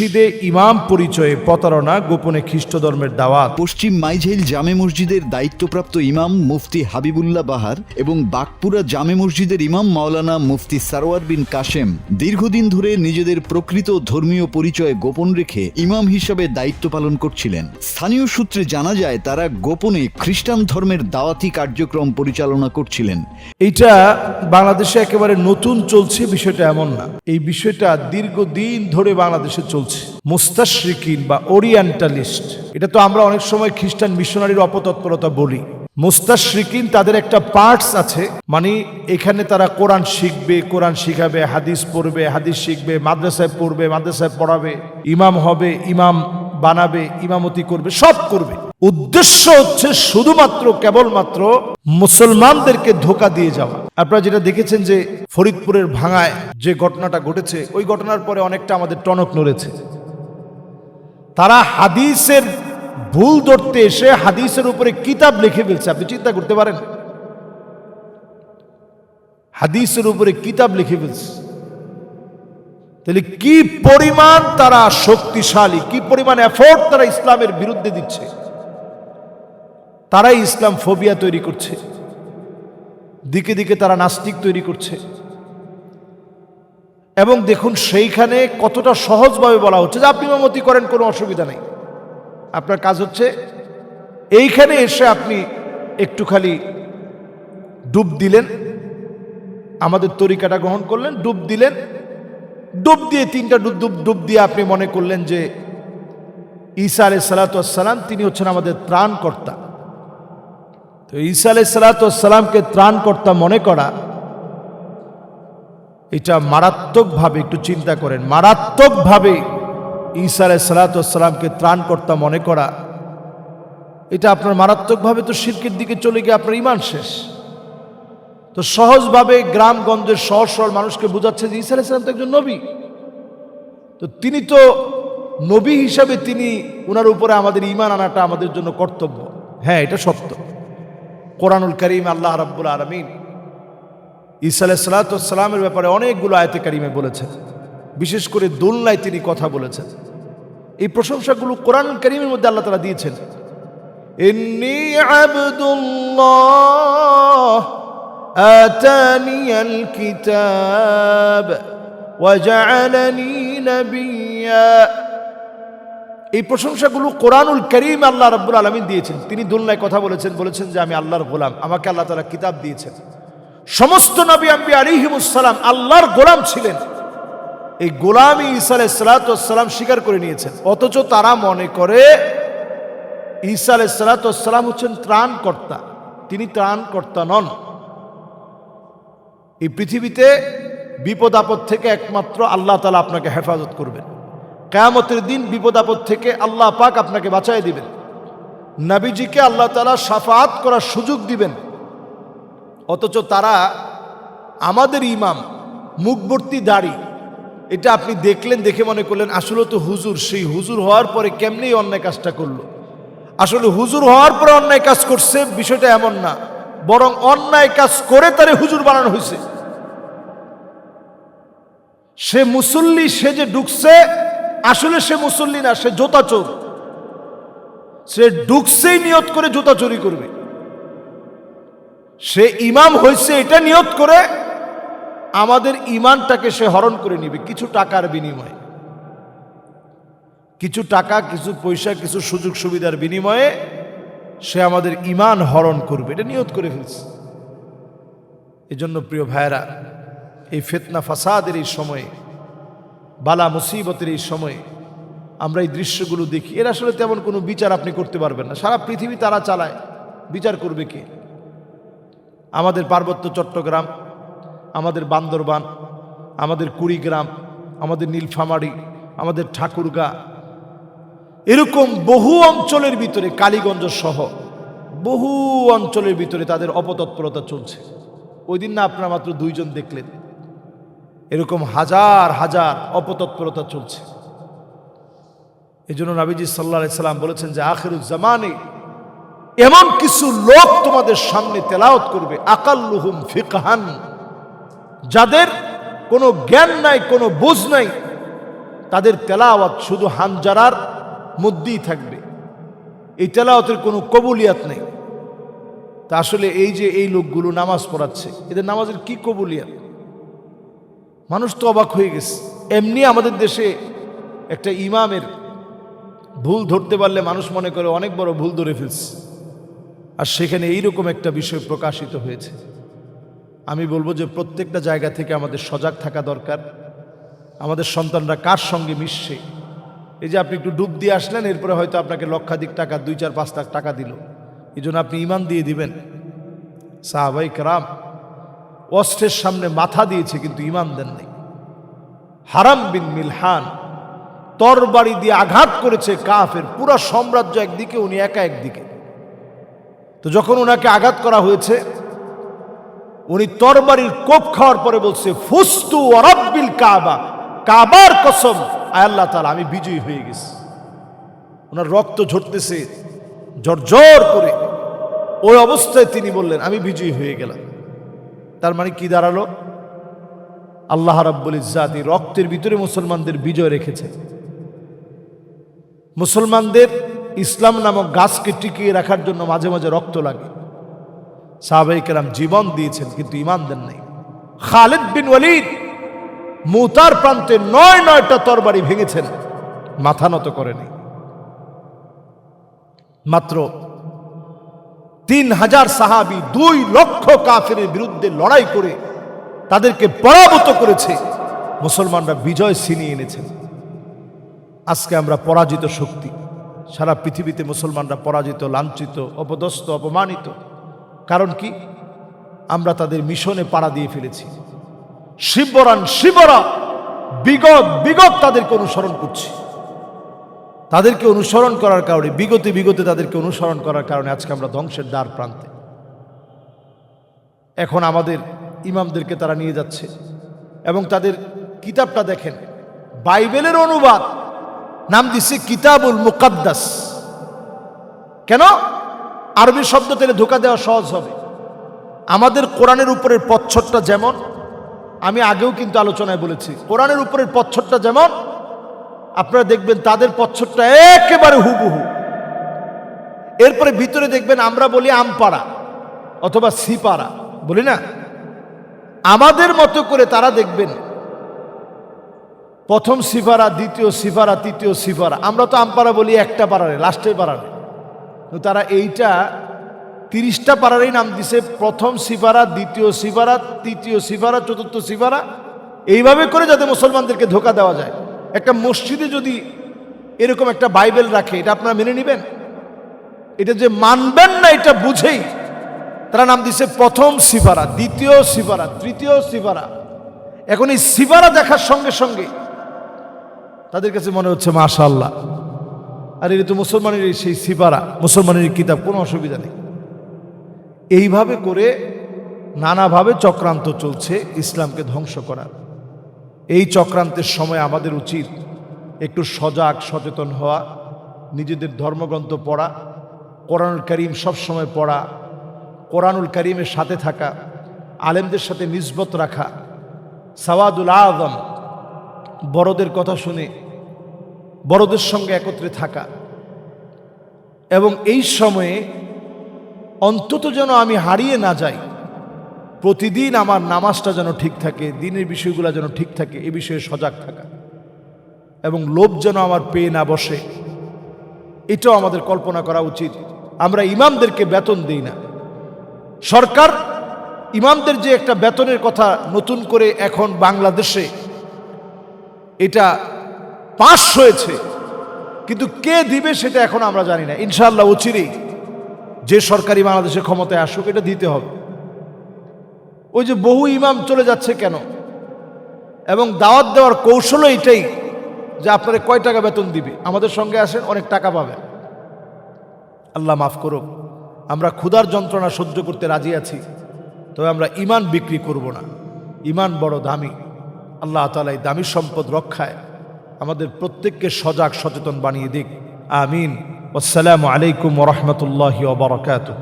মসজিদে ইমাম পরিচয়ে প্রতারণা, গোপনে খ্রিস্ট ধর্মের দাওয়াত। পশ্চিম মাইঝেইল জামে মসজিদের দায়িত্বপ্রাপ্ত ইমাম মুফতি হাবিবুল্লাহ বাহার এবং বাকপুরা জামে মসজিদের ইমাম মাওলানা মুফতি সারোয়ার বিন কাশেম দীর্ঘদিন ধরে নিজেদের প্রকৃত ধর্মীয় পরিচয় গোপন রেখে ইমাম হিসাবে দায়িত্ব পালন করছিলেন। স্থানীয় সূত্রে জানা যায় তারা গোপনে খ্রিস্টান ধর্মের দাওয়াতি কার্যক্রম পরিচালনা করছিলেন। এইটা বাংলাদেশে একেবারে নতুন চলছে বিষয়টা এমন না, এই বিষয়টা দীর্ঘদিন ধরে বাংলাদেশে চলছে। মুস্তাশরিকিন বা ওরিয়েন্টালিস্ট, এটা তো আমরা অনেক সময় খ্রিস্টান মিশনারির অপতৎপরতা বলি। মুস্তাশরিকিন তাদের একটা পার্টস আছে, মানে এখানে তারা কোরআন শিখবে, কোরআন শিখাবে, হাদিস পড়বে, হাদিস শিখবে, মাদ্রাসায় পড়বে, মাদ্রাসায় পড়াবে, ইমাম হবে, ইমাম বানাবে, ইমামতি করবে, সব করবে। উদ্দেশ্য হচ্ছে শুধুমাত্র কেবলমাত্র মুসলমানদেরকে ধোঁকা দিয়ে যাওয়া। আপনারা যেটা দেখেছেন যে ফরিদপুরের ভাঙায় যে ঘটনাটা ঘটেছে, ওই ঘটনার পরে অনেকটা আমাদের টনক নড়েছে। তারা হাদিসের ভুল ধরতে এসে হাদিসের উপরে কিতাব লিখে ফেলছে। আপনি চিন্তা করতে পারেন, হাদিসের উপরে কিতাব লিখে ফেলছে। তাহলে কি পরিমাণ তারা শক্তিশালী, কি পরিমাণ এফোর্ট তারা ইসলামের বিরুদ্ধে দিচ্ছে। তারাই ইসলাম ফোবিয়া তৈরি করছে, দিকে দিকে তারা নাস্তিক তৈরি করছে। এবং দেখুন সেইখানে কতটা সহজভাবে বলা হচ্ছে যে আপনি ইমামতি করেন, কোনো অসুবিধা নেই, আপনার কাজ হচ্ছে এইখানে এসে আপনি একটু খালি ডুব দিলেন, আমাদের তরিকাটা গ্রহণ করলেন, ডুব দিলেন, ডুব দিয়ে তিনটা ডুব দিয়ে আপনি মনে করলেন যে ঈসা আলাইহিস সালাতু ওয়াস সালাম তিনি হচ্ছেন আমাদের ত্রাণকর্তা। তো ঈসা আলাইহিস সালাতু ওয়াস সালামকে ত্রাণকর্তা মনে করা, এটা মারাত্মকভাবে, একটু চিন্তা করেন, মারাত্মকভাবে ঈসা আলাইহিস সালাতু ওয়াস সালামকে ত্রাণকর্তা মনে করা, এটা আপনার মারাত্মকভাবে তো শিরকের দিকে চলে গিয়ে আপনার ঈমান শেষ। তো সহজভাবে গ্রামগঞ্জের সহজ সরল মানুষকে বোঝাচ্ছে যে ঈসা আলাইহিস সালাম তো একজন নবী, তো তিনি তো নবী হিসাবে তিনি ওনার উপরে আমাদের ঈমান আনাটা আমাদের জন্য কর্তব্য। হ্যাঁ, এটা সত্য। কোরআনুল কারীম আল্লাহ রাব্বুল আলামিন ঈসা আলাইহিস সালাতু ওয়াস সালামের ব্যাপারে অনেকগুলো আয়াতে কারিমে বলেছেন, বিশেষ করে দোলনায় তিনি কথা বলেছেন। এই প্রশংসাগুলো কোরআনুল কারীমের মধ্যে আল্লাহ তাআলা দিয়েছেন। ইন্নী আবদুল্লাহ আতানিয়াল কিতাব ওয়া জাআলানি নাবিয়্যা। এই প্রশংসাগুলো কোরআনুল কারীম আল্লাহ রাব্বুল আলামিন দিয়েছেন। তিনি দোলনায় কথা বলেছেন, বলেছেন যে আমি আল্লাহর গোলাম, আমাকে আল্লাহ তাআলা কিতাব দিয়েছেন। সমস্ত নবী আম্বিয়া আলাইহিমুস সালাম আল্লাহর গোলাম ছিলেন। এই গোলামি ঈসা আলাইহিস সালাতু ওয়াস সালাম স্বীকার করে নিয়েছেন। অথচ তারা মনে করে ঈসা আলাইহিস সালাতু ওয়াস সালাম হচ্ছেন ত্রাণকর্তা। তিনি ত্রাণকর্তা নন। এই পৃথিবীতে বিপদ আপদ থেকে একমাত্র আল্লাহ তাআলা আপনাকে হেফাজত করবেন। কিয়ামতের দিন বিপদ আপদ থেকে আল্লাহ পাক আপনাকে বাঁচায় দিবেন। নবীজিকে আল্লাহ তাআলা শাফাআত করার সুযোগ দিবেন। অথচ তারা আমাদের ইমাম, মুখভর্তি দাড়ি, এটা আপনি দেখলেন, দেখে মনে করলেন আসলে তো হুজুর। সেই হুজুর হওয়ার পরে কেমনি অন্যায় কাজটা করলো। আসলে হুজুর হওয়ার পরে অন্যায় কাজ করছে বিষয়টা এমন না, বরং অন্যায় কাজ করে তারে হুজুর বানানো হয়েছে। সে মুসল্লি, সে যে ঢুকছে আসলে সে মুসল্লি না, সে জুতা চোর। সে ঢুকছেই নিয়ত করে জুতা চুরি করবে। সে ইমাম হয়েছে এটা নিয়ত করে আমাদের ঈমানটাকে সে হরণ করে নিবে কিছু টাকার বিনিময়ে, কিছু টাকা, কিছু পয়সা, কিছু সুযোগ সুবিধার বিনিময়ে সে আমাদের ঈমান হরণ করবে, এটা নিয়ত করে ফেলছে। এজন্য প্রিয় ভাইয়েরা, এই ফিতনা ফাসাদের এই সময়ে, বালা মুসিবতের এই সময়ে আমরা এই দৃশ্যগুলো দেখি। এর আসলে তেমন কোনো বিচার আপনি করতে পারবেন না। সারা পৃথিবী তারা চালায়, বিচার করবে কে? আমাদের পার্বত্য চট্টগ্রাম, আমাদের বান্দরবান, আমাদের কুড়িগ্রাম, আমাদের নীলফামারী, আমাদের ঠাকুরগাঁ, এরকম বহু অঞ্চলের ভিতরে, কালীগঞ্জ সহ বহু অঞ্চলের ভিতরে তাদের অপতৎপরতা চলছে। ওই দিন না আপনারা মাত্র 2 জন দেখলেন, এরকম হাজার হাজার অপতৎপরতা চলছে। এই জন্য নবীজি সাল্লাল্লাহু আলাইহি সাল্লাম বলেছেন যে আখিরুজ জামানে এমন কিছু লোক তোমাদের সামনে তেলাওয়াত করবে, আকাল্লুহুম ফিকহান, যাদের কোনো জ্ঞান নাই, কোনো বুঝ নাই, তাদের তেলাওয়াত শুধু হানজারার মধ্যেই থাকবে, এই তেলাওয়াতের কোনো কবুলিয়াত নেই। তা আসলে এই যে এই লোকগুলো নামাজ পড়াচ্ছে, এদের নামাজের কি কবুলিয়াত? মানুষ তো অবাক হয়ে গেছে। এমনি আমাদের দেশে একটা ইমামের ভুল ধরতে পারলে মানুষ মনে করে অনেক বড় ভুল ধরে ফেলছে, আর সেখানে এইরকম একটা বিষয় প্রকাশিত হয়েছে। আমি বলবো যে প্রত্যেকটা জায়গা থেকে আমাদের সজাগ থাকা দরকার। আমাদের সন্তানরা কার সঙ্গে মিশছে, এই যে আপনি একটু ডুব দিয়ে আসলেন, এরপরে হয়তো আপনাকে লক্ষাধিক টাকা 2-4-5 লাখ টাকা দিল, এই জন্য আপনি ইমান দিয়ে দিবেন? সাহাবাই কেরাম অস্ত্রের সামনে মাথা দিয়েছে কিন্তু ইমান দেন নাই। হারাম বিন মিলহান তরবারি দিয়ে আঘাত করেছে কাফের, পুরো সাম্রাজ্য একদিকে, উনি একা একদিকে। তো যখন ওনাকে আঘাত করা হয়েছে, উনি তরবারির কোপ খাওয়ার পরে বলছে, ফুস্তু ওয়া রাব্বিল কাবা, কাবার কসম, আয় আল্লাহ তাআলা, আমি বিজয়ী হয়ে গেছি। ওনার রক্ত ঝরতেছে ঝরঝর করে, ওই অবস্থায় তিনি বললেন, আমি বিজয়ী হয়ে গেলাম। তার মানে কি দাঁড়ালো? আল্লাহ রাব্বুল ইজ্জাত এই রক্তের ভিতরে মুসলমানদের বিজয় রেখেছে। মুসলমানদের ইসলাম নামক গাছকে টিকিয়ে রাখার জন্য মাঝে মাঝে রক্ত লাগে। সাহাবায়ে কেরাম জীবন দিয়েছেন কিন্তু ঈমান দেন নাই। খালিদ বিন ওয়ালিদ মুতার প্রান্তে 9টা তরবারি ভেঙেছেন, মাথা নত করেনি। মাত্র 3000 সাহাবী 2 লক্ষ কাফেরের বিরুদ্ধে লড়াই করে তাদেরকে পরাভূত করেছে, মুসলমানরা বিজয় ছিনিয়ে এনেছেন। আজকে আমরা পরাজিত শক্তি, সারা পৃথিবীতে মুসলমানরা পরাজিত, লাঞ্ছিত, অপদস্থ, অপমানিত। কারণ কি? আমরা তাদের মিশনে পাড়া দিয়ে ফেলেছি। শিবরা বিগত তাদেরকে অনুসরণ করছি। তাদেরকে অনুসরণ করার কারণে, বিগতে তাদেরকে অনুসরণ করার কারণে আজকে আমরা ধ্বংসের দ্বার প্রান্তে। এখন আমাদের ইমামদেরকে তারা নিয়ে যাচ্ছে এবং তাদের কিতাবটা দেখেন, বাইবেলের অনুবাদ, নাম দিচ্ছে কিতাবুল মুকাদ্দাস। কেন? আরবি শব্দ থেকে ধোকা দেওয়া সহজ হবে। আমাদের কোরআনের উপরের পচ্ছদটা যেমন, আমি আগেও কিন্তু আলোচনায় বলেছি, কোরআনের উপরের পচ্ছদটা যেমন, আপনারা দেখবেন তাদের পচ্ছদটা একেবারে হুবহু। এরপরে ভিতরে দেখবেন আমরা বলি আমপাড়া অথবা সিপাড়া, বলি না? আমাদের মতো করে তারা দেখবেন প্রথম সিফারা, দ্বিতীয় সিফারা, তৃতীয় সিফারা। আমরা তো আমপাড়া বলি একটা পাড়ারে, লাস্টের পাড়ারে। তারা এইটা 30টা পাড়ারই নাম দিছে, প্রথম সিফারা, দ্বিতীয় সিফারা, তৃতীয় সিফারা, চতুর্থ সিফারা, এইভাবে করে যাতে মুসলমানদেরকে ধোকা দেওয়া যায়। একটা মসজিদে যদি এরকম একটা বাইবেল রাখে, এটা আপনারা মেনে নেবেন? এটা যে মানবেন না এটা বুঝেই তারা নাম দিছে প্রথম সিফারা, দ্বিতীয় সিফারা, তৃতীয় সিফারা। এখন এই সিফারা দেখার সঙ্গে সঙ্গে তাদের কাছে মনে হচ্ছে মাশাআল্লাহ, আর এটা তো মুসলমানের সেই সিফারা, মুসলমানের কিতাব, কোনো অসুবিধা নেই। এইভাবে করে নানাভাবে চক্রান্ত চলছে ইসলামকে ধ্বংস করার। এই চক্রান্তের সময় আমাদের উচিত একটু সজাগ সচেতন হওয়া, নিজেদের ধর্মগ্রন্থ পড়া, কোরআনুল কারীম সবসময় পড়া, কোরআনুল কারীমের সাথে থাকা, আলেমদের সাথে নিসবত রাখা, সাওয়াদুল আযম, বড়দের কথা শুনে বড়দের সঙ্গে একত্রে থাকা। এবং এই সময়ে অন্তত যেন আমি হারিয়ে না যাই, প্রতিদিন আমার নামাজটা যেন ঠিক থাকে, দিনের বিষয়গুলো যেন ঠিক থাকে, এ বিষয়ে সজাগ থাকা। এবং লোভ যেন আমার পেয়ে না বসে, এটাও আমাদের কল্পনা করা উচিত। আমরা ইমামদেরকে বেতন দিই না। সরকার ইমামদের যে একটা বেতনের কথা নতুন করে এখন বাংলাদেশে এটা পাস হয়েছে, কিন্তু কে দিবে সেটা এখন আমরা জানি না। ইনশাআল্লাহ অচিরেই যে সরকারি বাংলাদেশে ক্ষমতায় আসুক, এটা দিতে হবে। ওই যে বহু ইমাম চলে যাচ্ছে কেন? এবং দাওয়াত দেওয়ার কৌশলও এটাই যে আপনারা কয় টাকা বেতন দিবে, আমাদের সঙ্গে আসেন, অনেক টাকা পাবেন। আল্লাহ মাফ করুক, আমরা ক্ষুধার যন্ত্রণা সহ্য করতে রাজি আছি, তবে আমরা ইমান বিক্রি করব না। ইমান বড় দামি। আল্লাহ তাআলা এই দামি সম্পদ রক্ষায় আমাদের প্রত্যেককে সজাগ সচেতন বানিয়ে দিক। আমিন। আসসালামু আলাইকুম ওয়া রাহমাতুল্লাহি ওয়া বারাকাতুহু।